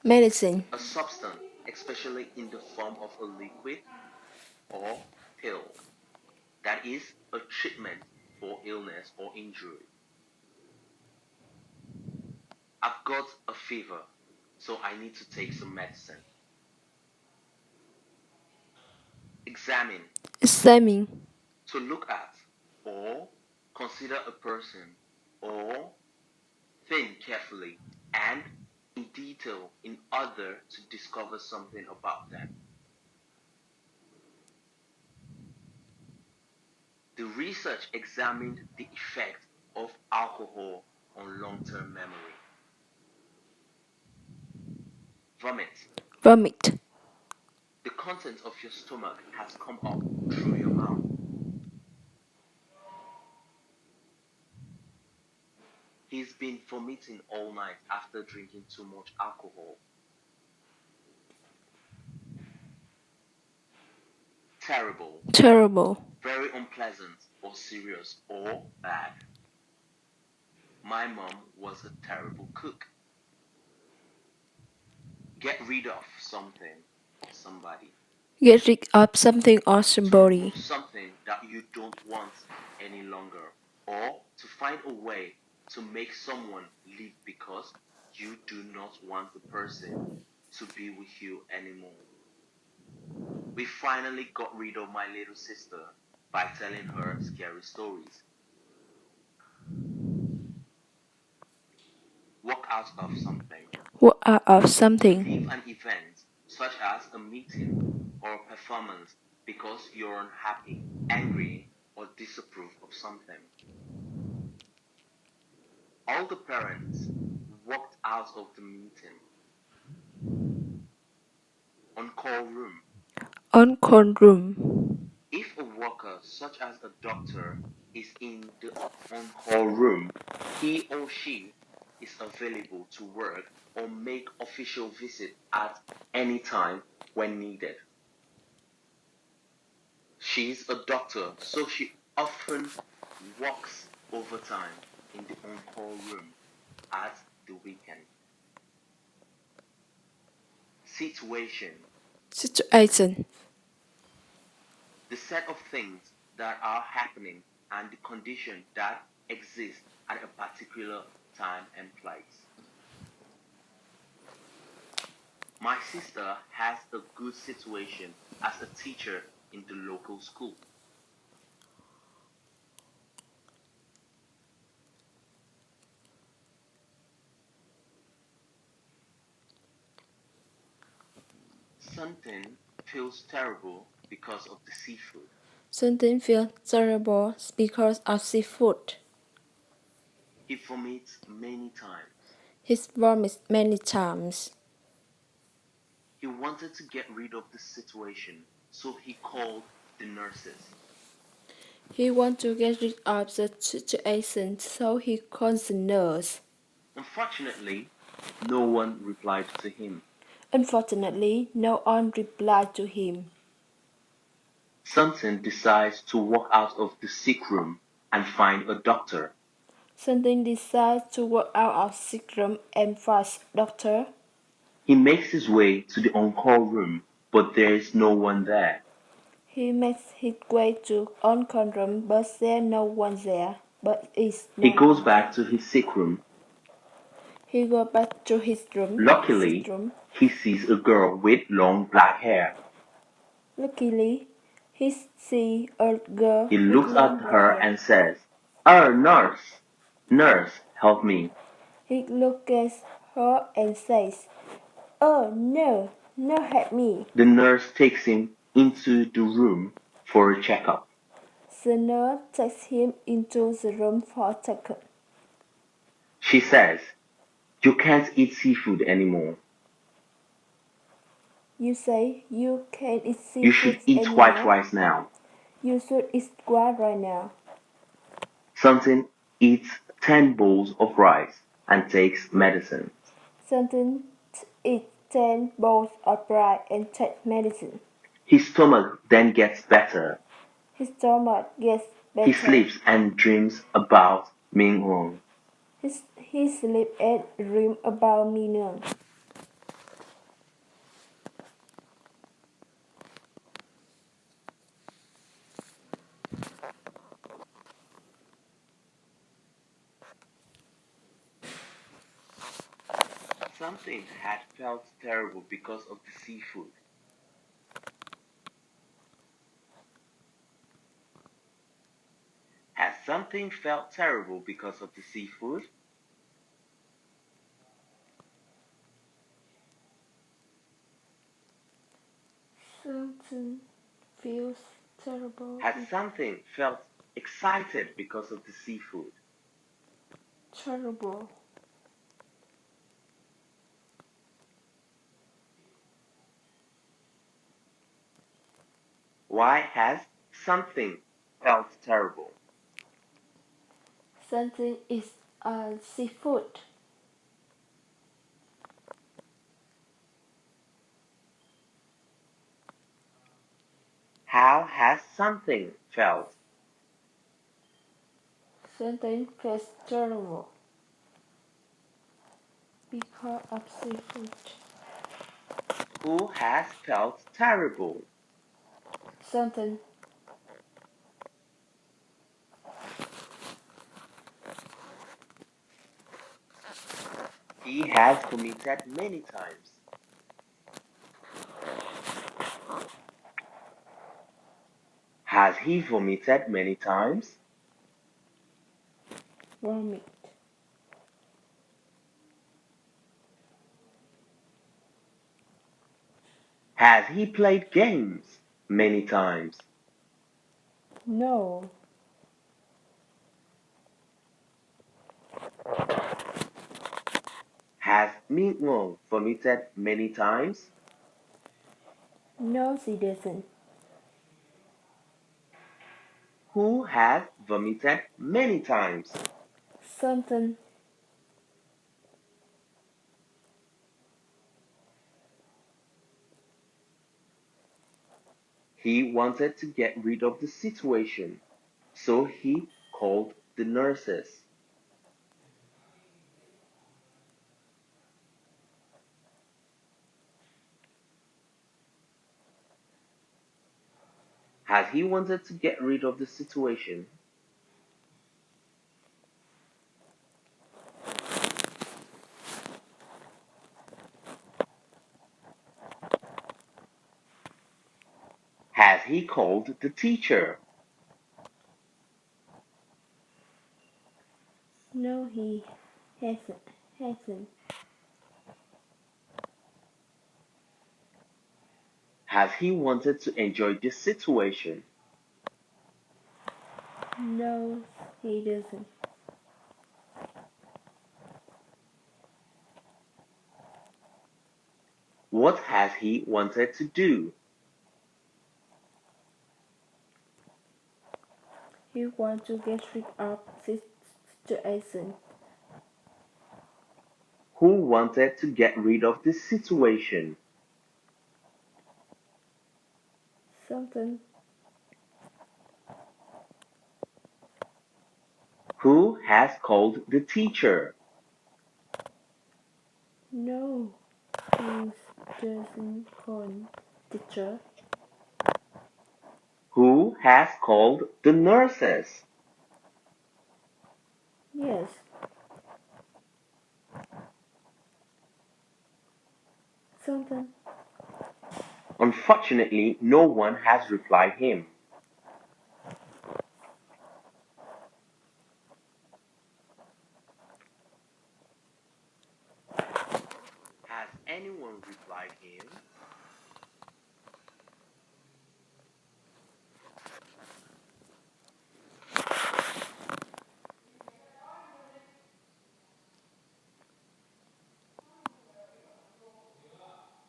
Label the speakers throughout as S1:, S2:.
S1: Medicine.
S2: A substance, especially in the form of a liquid or pill, that is a treatment for illness or injury. I've got a fever, so I need to take some medicine. Examine,
S1: Examine.
S2: to look at or consider a person or thing carefully and in detail in order to discover something about them. The research examined the effect of alcohol on long-term memory. Vomit.
S1: Vomit.
S2: The contents of your stomach has come up through your mouth. He's been vomiting all night after drinking too much alcohol. Terrible.
S1: Terrible.
S2: Very unpleasant or serious or bad. My mom was a terrible cook. Get rid of something or somebody.
S1: Get rid of something or
S2: To
S1: somebody.
S2: remove something that you don't want any longer, or to find a way to make someone leave because you do not want the person to be with you anymore. We finally got rid of my little sister by telling her scary stories. Walk out of something.
S1: Walk out of
S2: Leave
S1: something.
S2: an event such as a meeting or a performance because you're unhappy, angry, or disapprove of something. All the parents walked out of the meeting. On-call room.
S1: On-call room.
S2: If a worker, such as a doctor, is in the on-call room, he or she is available to work or make official visit at any time when needed. She's a doctor, so she often works overtime in the on-call room at the weekend. Situation.
S1: Situation.
S2: The set of things that are happening and the condition that exist at a particular time and place. My sister has a good situation as a teacher in the local school. Something feels terrible because of the seafood.
S1: Something feels terrible because of seafood.
S2: He vomits many times.
S1: He vomits many times.
S2: He wanted to get rid of the situation, so he called the nurses.
S1: He wants to get rid of the situation, so he calls the nurse.
S2: Unfortunately, no one replied to him.
S1: Unfortunately, no one replied to him.
S2: Something decides to walk out of the sick room and find a doctor.
S1: Something decides to walk out of sick room and finds doctor.
S2: He makes his way to the on-call room, but there is no one there.
S1: He makes his way to on-call room, but there's no one there.
S2: He goes back to his sick room.
S1: He goes back to his room.
S2: Luckily, he sees a girl with long black hair.
S1: Luckily, he sees a girl
S2: He
S1: with
S2: looks
S1: long
S2: at
S1: black
S2: her
S1: hair.
S2: and says, Nurse! Nurse, help me.
S1: He looks at her and says, "Oh no, no help me."
S2: The nurse takes him into the room for a checkup.
S1: The nurse takes him into the room for a checkup.
S2: She says, You can't eat seafood anymore.
S1: You say you can't eat seafood
S2: You should eat
S1: anymore.
S2: white rice now.
S1: You should eat white right now.
S2: Something eats 10 bowls of rice and takes medicine.
S1: Something eats 10 bowls of rice and takes medicine.
S2: His stomach then gets better.
S1: His stomach gets better.
S2: He sleeps and dreams about Ming Hong.
S1: He sleeps and dreams about Minung.
S2: something had felt terrible because of the seafood? Has something felt terrible because of the seafood?
S1: Something feels terrible.
S2: Has something felt excited because of the seafood?
S1: Terrible.
S2: Why has something felt terrible?
S1: Something is seafood.
S2: How has something felt?
S1: Something feels terrible because of seafood.
S2: Who has felt terrible?
S1: Something.
S2: He has vomited many times. Has he vomited many times?
S1: Vomit.
S2: Has he played games many times?
S1: No.
S2: Has Mingwon vomited many times?
S1: No, she doesn't.
S2: Who has vomited many times?
S1: Something.
S2: He wanted to get rid of the situation, so he called the nurses. Has he wanted to get rid of the situation? Has he called the teacher?
S1: No, he hasn't.
S2: Has he wanted to enjoy this situation?
S1: No, he doesn't.
S2: What has he wanted to do?
S1: He wants to get rid of this situation.
S2: Who wanted to get rid of this situation?
S1: Something.
S2: Who has called the teacher?
S1: No, he doesn't call teacher.
S2: Who has called the nurses?
S1: Yes. Something.
S2: Unfortunately, no one has replied him. Has anyone replied him?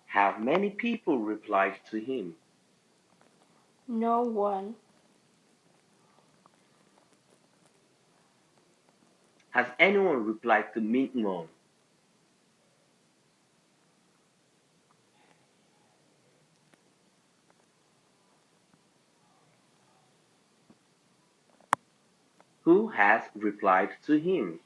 S2: Have many people replied to him?
S1: No one.
S2: Has anyone replied to Mingmon? Who has replied to him?